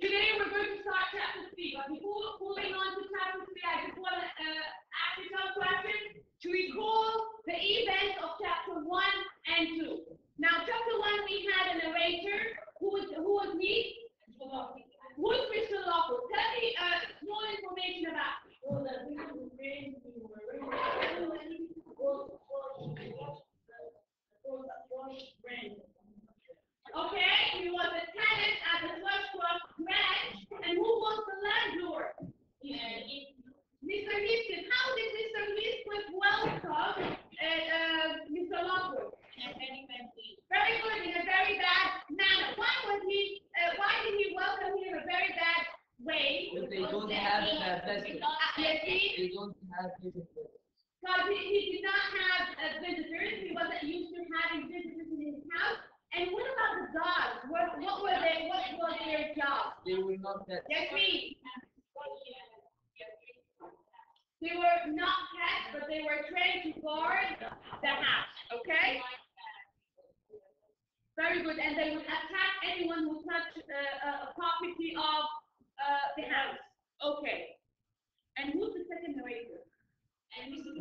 Today we're going to start chapter 3, but before moving on to chapter 3, I just want to ask you some questions to recall the events of chapter 1 and 2. Now, chapter 1, we had a narrator. Who was he? Who's Mr. Lockwood? Tell me small information about him. Okay, he was a tenant at the Flushcroft Ranch, and who was the landlord? Mr. Heathcliff. How did Mr. Heathcliff welcome Mr. Lockwood? Very good, in a very bad manner. Why did he welcome him in a very bad way? But they don't have visitors. Yes, They don't have visitors. because he did not have visitors. He wasn't used to having visitors in his house. And what about the dogs? What were they? What was their job? They were not that. Yes, me. They were not pets, but they were trained to guard the house. Okay. Very good. And they would attack anyone who touched a property of the house. Okay. And who's the second narrator?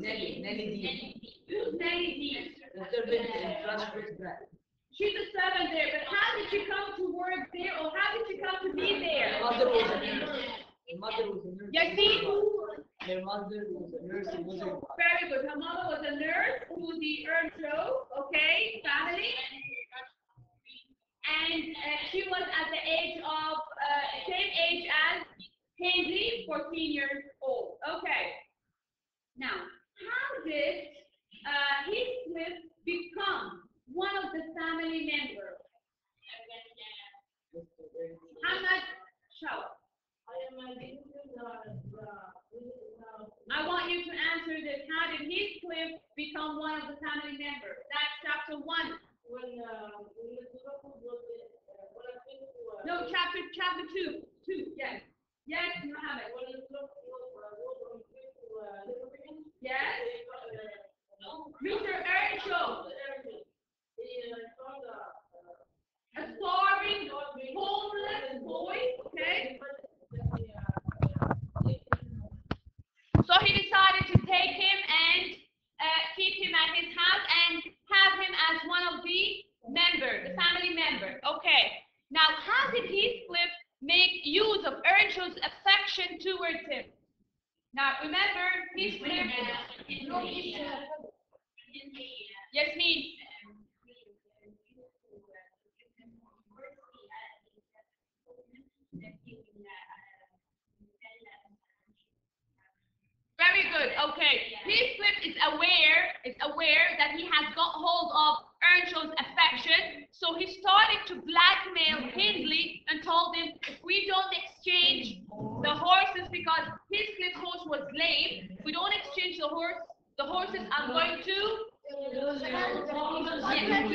Nelly D. Who's Nelly D? The servant in Flushcroft Ranch. She's a servant there, but how did she come to work there, or how did she come to be there? Her mother was a nurse. Her mother was a nurse. Yes, see? Her mother was a nurse in Wizard. Very good. Her mother was a nurse who the Earnshaw, okay, family. And she was at the age of, same age as Hindley, 14 years old. Okay. Now, how did Heathcliff become one of the family members? Hamad Shaw. I want you to answer this. How did Heathcliff become one of the family members? That's chapter 1. No, chapter 2. 2, yes. Yes, Muhammad. Yes. Mr. Earnshaw. A starving, homeless boy, okay? So he decided to take him and keep him at his house and have him as one of the members, the family member. Okay. Now, how did Heathcliff make use of Earnshaw's affection towards him? Now, remember, Heathcliff. Yasmin. Very good. Okay. Heathcliff is aware that he has got hold of Earnshaw's affection, so he started to blackmail Hindley and told him, if we don't exchange the horses, because Heathcliff's horse was lame, if we don't exchange the horses, I'm going to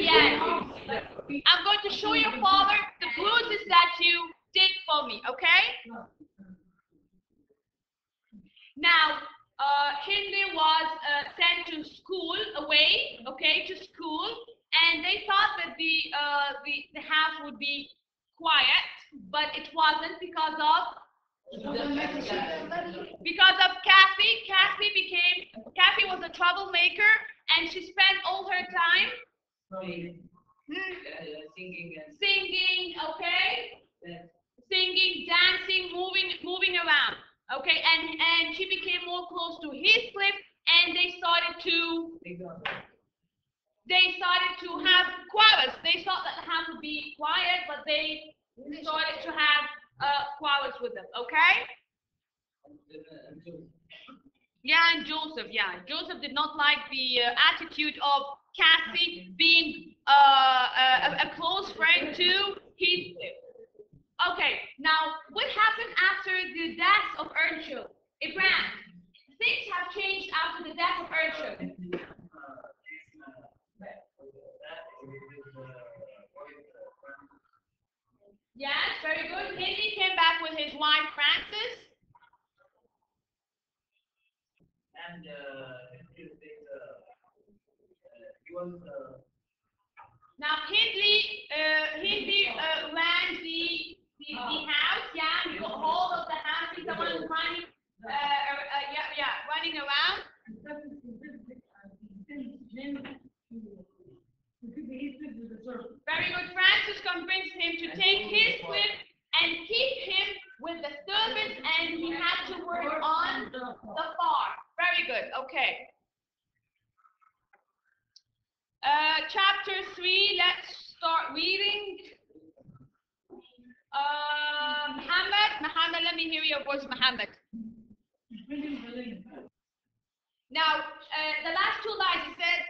yes. I'm going to show your father the bruises that you did for me, okay? Now, Hindley was sent to school, away, okay, to school, and they thought that the house would be quiet, but it wasn't because of Kathy. Kathy was a troublemaker, and she spent all her time singing, okay, singing, dancing, moving around. Okay, and she became more close to Heathcliff, and they started to have quarrels. They thought that the house would be quiet, but they started to have quarrels with them. Okay? Yeah, and Joseph. Yeah, Joseph did not like the attitude of Kathy being a close friend to Heathcliff. Okay, now what happened after the death of Earnshaw? Ibrahim, things have changed after the death of Earnshaw. Yes, very good. Hindley came back with his wife Frances. And he was. Now Hindley ran the house. Yeah. Very good. Francis convinced him to take his slip and keep him with the servants, and he had to work on the farm. Very good. Okay. Chapter 3, let's start reading. Muhammad, let me hear your voice, Muhammad. Now, the last two lines, it said,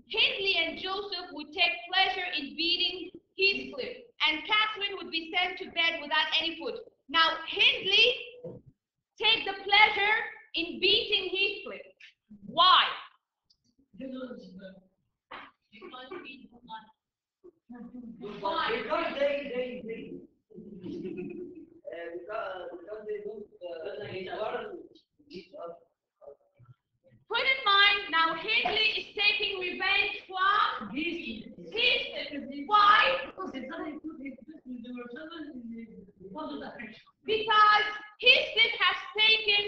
Hindley and Joseph would take pleasure in beating Heathcliff, and Catherine would be sent to bed without any food. Now, Hindley take the pleasure in beating Heathcliff. Why? Why? Because they don't Put in mind, now Hindley is taking revenge from Heathcliff. Why? Because Heathcliff has taken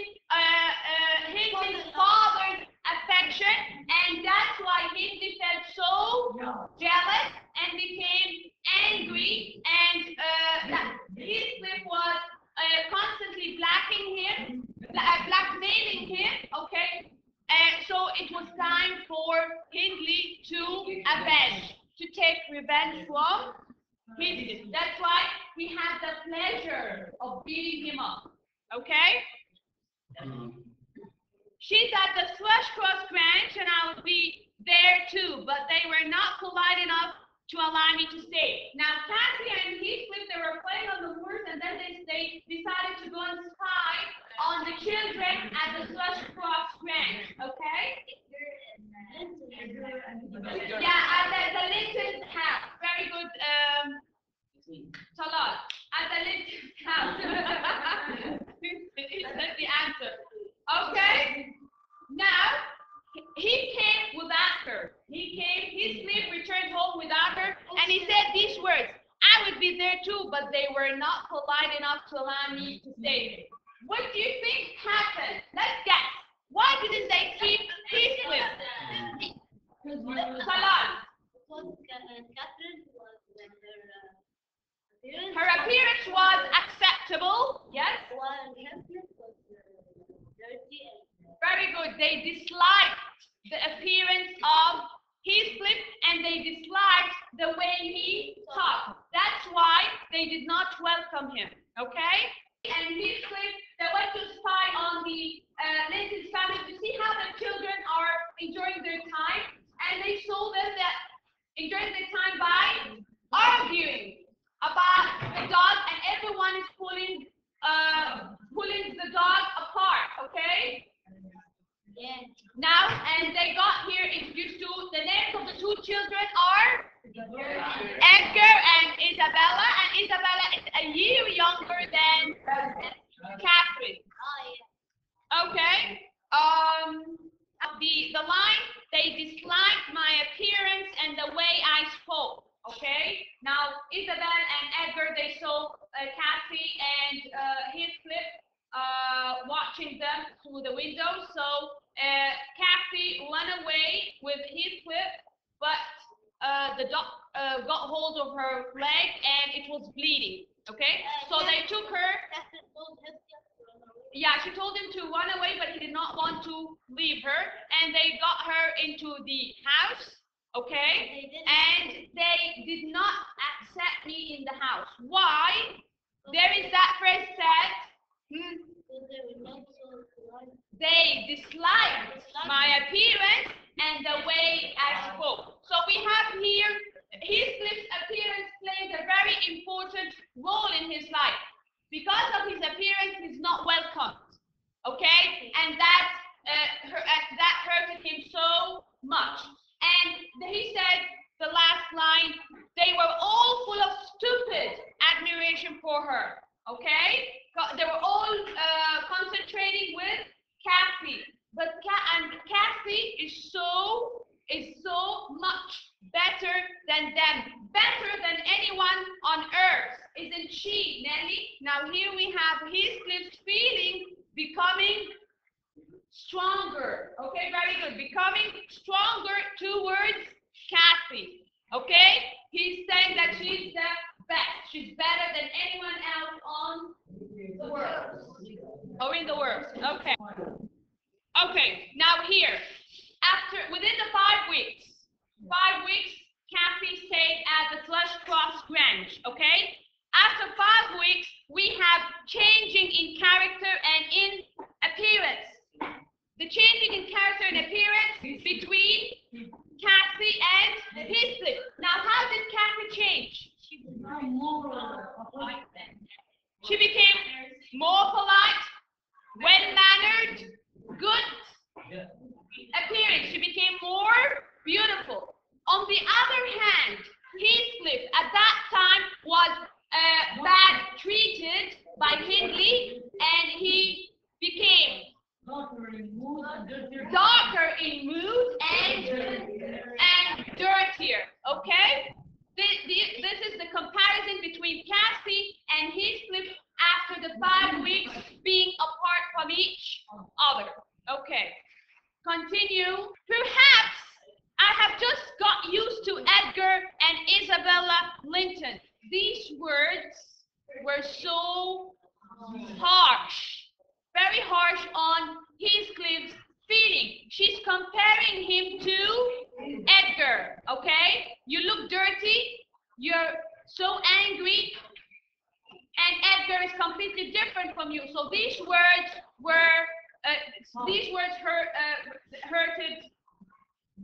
Hindley's father's affection, and that's why Hindley felt so jealous and became angry, and Heathcliff was constantly blackmailing him, okay? So it was time for Hindley to avenge, to take revenge from Hindley. That's why we have the pleasure of beating him up, okay? She's at the Thrushcross Grange, and I will be there too, but they were not polite enough to allow me to stay. Now, Cathy and Heathcliff, they were playing on the moors, and then they decided to go and spy on the children at the Thrushcross Grange, okay? Yeah, at the Linton's house. Very good, Salah. At the Linton's house. That's the answer. Okay? Now, he came without her. Heathcliff returned home without her, and he said these words, I would be there too, but they were not polite enough to allow me to stay. What do you think happened? Let's guess. Why didn't they keep Heathcliff? Salah. Her appearance was acceptable, yes? Very good. They disliked the appearance of Heathcliff, and they disliked the way he talked. That's why they did not welcome him, okay? And Heathcliff, they went to spy on the Linton's family to see how the children are enjoying their time, and they saw them that enjoying their time by arguing about the dog, and everyone is pulling the dog apart, okay? Yeah. Now, and they got here introduced to the names of the two children are Edgar and Isabella is a year younger than Catherine. Okay. The line, they disliked my appearance and the way I spoke. Okay. Now, Isabel and Edgar, they saw Cathy and Heathcliff watching them through the window. So Cathy ran away with Heathcliff, but the dog got hold of her leg and it was bleeding. Okay, so they took her. Yeah, she told him to run away, but he did not want to leave her, and they got her into the house. Okay, and they did not accept me in the house. Why? There is that phrase said. They disliked my appearance and the way I spoke. So we have here Heathcliff's appearance plays a very important role in his life. Because of his appearance, he's not welcomed. Okay, and that hurted him so much. And he said the last line, they were all full of stupid admiration for her. Okay, they were all concentrating with Cathy, but Cathy is so much better than them, better than anyone on earth, isn't she, Nelly? Now here we have Heathcliff's feeling becoming stronger. Okay, very good. Becoming stronger towards Cathy. Okay, he She became more polite, well-mannered, good appearance. She became more beautiful. On the other hand, Heathcliff at that time was bad treated by Hindley, and he became darker in mood and dirtier. Okay? This is the comparison between Cassie and Heathcliff after the 5 weeks being apart from each other. Okay. Continue. Perhaps I have just got used to Edgar and Isabella Linton. These words were so harsh, very harsh on Heathcliff's feeling. She's comparing him to Edgar, okay? You look dirty, you're so angry, and Edgar is completely different from you. So these words hurted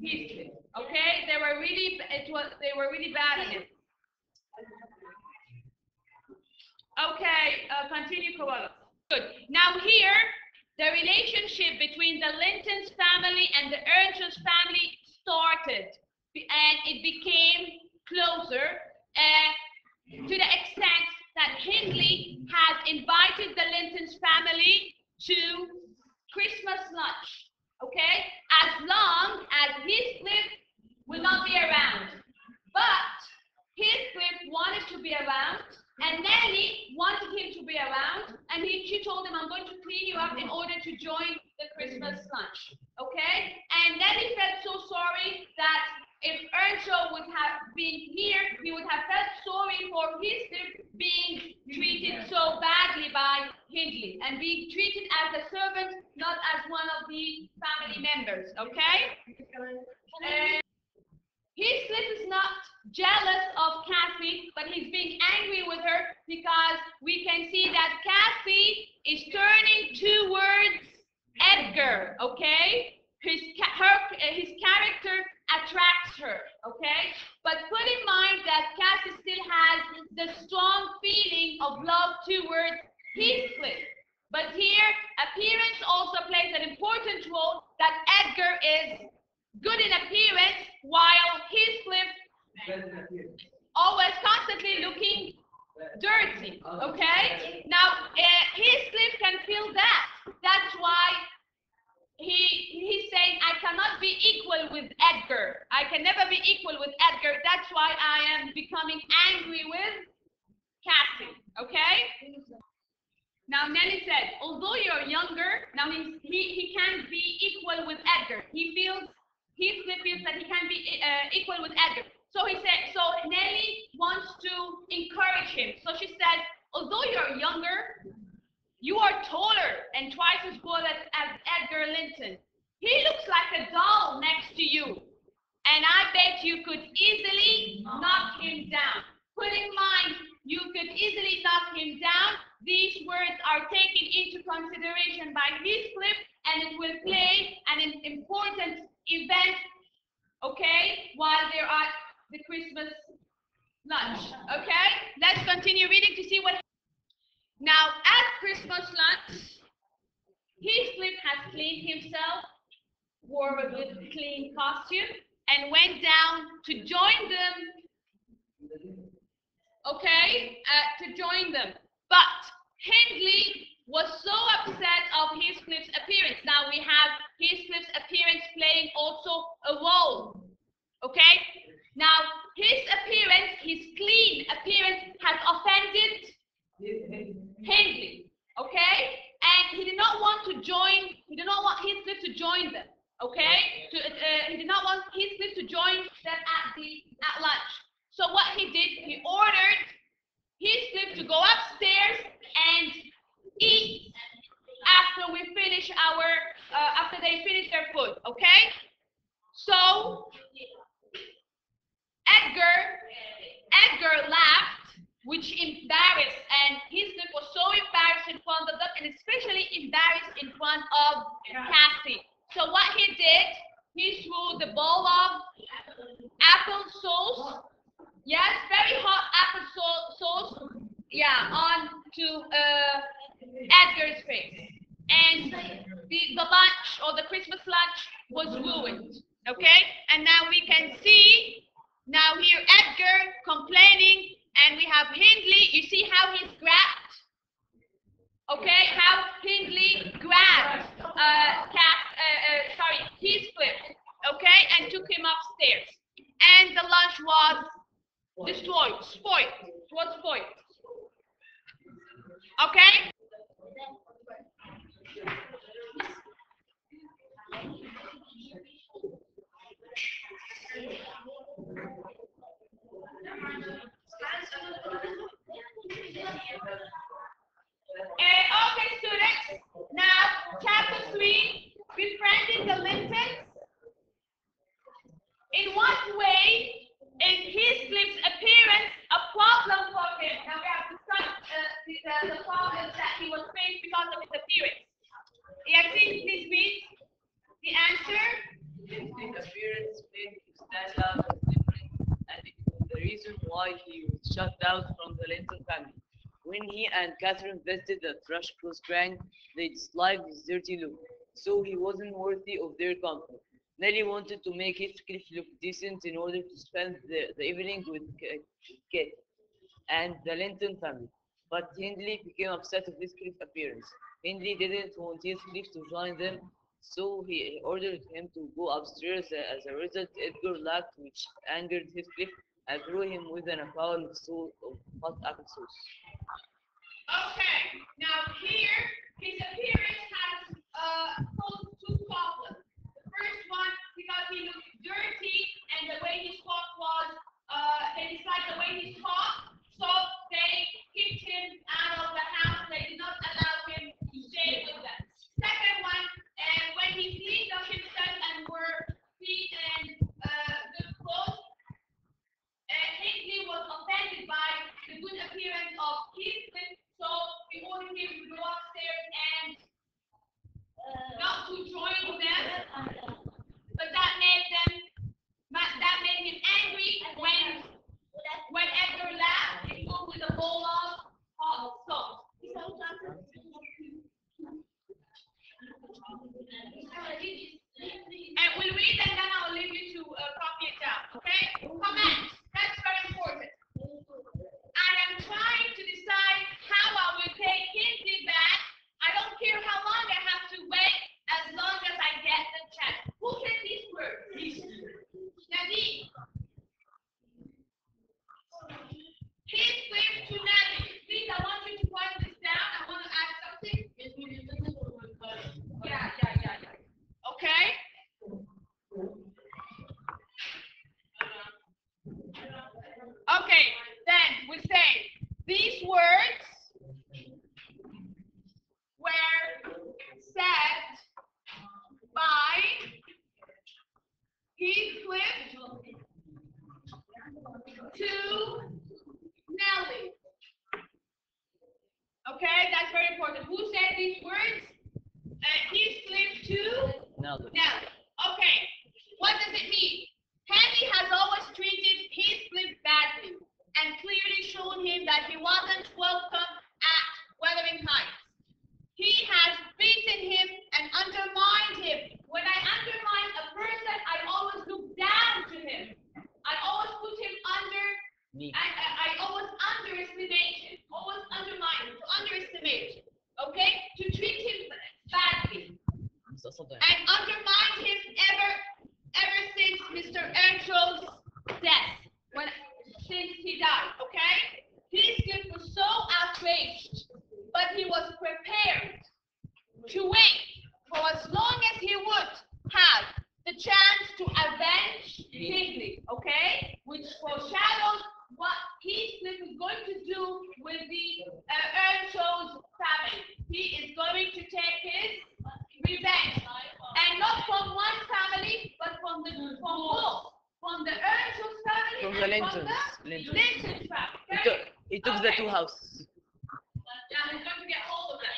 Heathcliff. Okay, they were really bad on him. Okay, continue, Koala. Good. Now here, the relationship between the Linton's family and the Earnshaws family started, and it became closer to the extent that Hindley has invited the Linton's family to Christmas lunch, okay? As long as Heathcliff will not be around. But Heathcliff wanted to be around, and Nellie wanted him to be around, and she told him, I'm going to clean you up in order to join the Christmas lunch, okay? And Nellie felt so sorry that if Earnshaw would have been here, he would have felt sorry for Heathcliff being treated so badly by Hindley and being treated as a servant, not as one of the family members, okay? Heathcliff is not jealous of Cassie, but he's being angry with her because we can see that Cassie is turning towards Edgar, okay? His character attracts her, okay? But put in mind that Cassie still has the strong feeling of love towards Heathcliff. But here, appearance also plays an important role, that Edgar is good in appearance while Heathcliff always constantly looking dirty, okay? Now, Heathcliff can feel that. That's why he's saying, I cannot be equal with Edgar. I can never be equal with Edgar. That's why I am becoming angry with Cassie, okay? Now, Nellie said, although you're younger, now he can't be equal with Edgar. Heathcliff feels that he can't be equal with Edgar. So Nellie wants to encourage him. So she said, although you're younger, you are taller and twice as good as Edgar Linton. He looks like a doll next to you, and I bet you could easily knock him down. Put in mind, you could easily knock him down. These words are taken into consideration by Heathcliff, and it will play an important event, okay, while they're at the Christmas lunch, okay? Let's continue reading to see what happens. Now, at Christmas lunch, Heathcliff has cleaned himself, wore a good clean costume, and went down to join them, okay, to join them. But Hindley was so upset of Heathcliff's appearance. Now we have Heathcliff's appearance playing also a role, okay? Now his appearance, his clean appearance has offended Hindley, okay? And he did not want Heathcliff to join them, okay? He did not want Heathcliff to join them at lunch. So what he did, he ordered Heathcliff to go upstairs and eat after they finish their food, okay? So Edgar laughed, which embarrassed, and Heathcliff was so embarrassed in front of them, and especially embarrassed in front of Cassie. So what he did, he threw the bowl of applesauce. Yes, very hot applesauce Yeah, on to Edgar's face. And the lunch or the Christmas lunch was ruined. Okay? And now we can see, now here Edgar complaining, and we have Hindley. You see how he's grabbed? Okay, how Hindley grabbed Heathcliff, okay, and took him upstairs. And the lunch was destroyed, spoiled. It was spoiled. Okay? Okay, students. Now, chapter 3, befriending the Lintons. In what way is Heathcliff's appearance a problem for him? Now, we have discussed the problems that he was faced because of his appearance. Yasin, please read the answer. His appearance made him stand out as different, and it was the reason why he was shut out from the Linton family. When he and Catherine visited the Thrushcross Grange, they disliked his dirty look, so he wasn't worthy of their company. Nellie wanted to make Heathcliff look decent in order to spend the evening with Kate and the Linton family. But Hindley became upset with Heathcliff's appearance. Hindley didn't want Heathcliff to join them, so he ordered him to go upstairs. As a result, Edgar laughed, which angered Heathcliff, and threw him with a bowl of hot apple sauce. Okay, now here, his appearance has posed two problems. The first one, because he looked dirty, and the way he spoke was, they disliked the way he spoke, so they kicked him out of the house. They did not allow him to stay with them. Second one, when he cleaned up himself and wore clean and good clothes, Hindley was offended by the good appearance of Heathcliff, so he ordered him to go upstairs and not to join them. But that made him angry when Edgar laughed and spoke with a bowl of hot sauce. And we'll read and then I'll leave you to copy it down, okay? Comment. That's very important. I am trying to decide how I will take Hindley back. I don't care how long I have to wait, as long as I get the chance. Who said these words? Nadine. Heathcliff to Nadine. Please, I want you to write this down. I want to add something. Yeah. Okay? Okay, then we say these words were said by Heathcliff to Nellie. Okay, that's very important. Who said these words? Heathcliff to Nellie. Nellie. Okay, what does it mean? Henry has always treated Heathcliff badly and clearly shown him that he wasn't welcome at Wuthering Heights. He has beaten him and undermined him. When I undermine a person, I always look down to him. I always put him under. I always underestimate him. Always undermine him. To underestimate him. Okay? To treat him badly. And undermine him ever since Mr. Earnshaw's death, since he died, okay? Heathcliff was so outraged, but he was prepared to wait for as long as he would have the chance to avenge Hindley, okay? Which foreshadows what Heathcliff is going to do with the Earnshaw's family. He is going to take his revenge. And not from one family, but from both. From the Earnshaw's family From the and Lintons. from the Lintons family. Okay? He took the two houses. Yeah, he's going to get hold of them.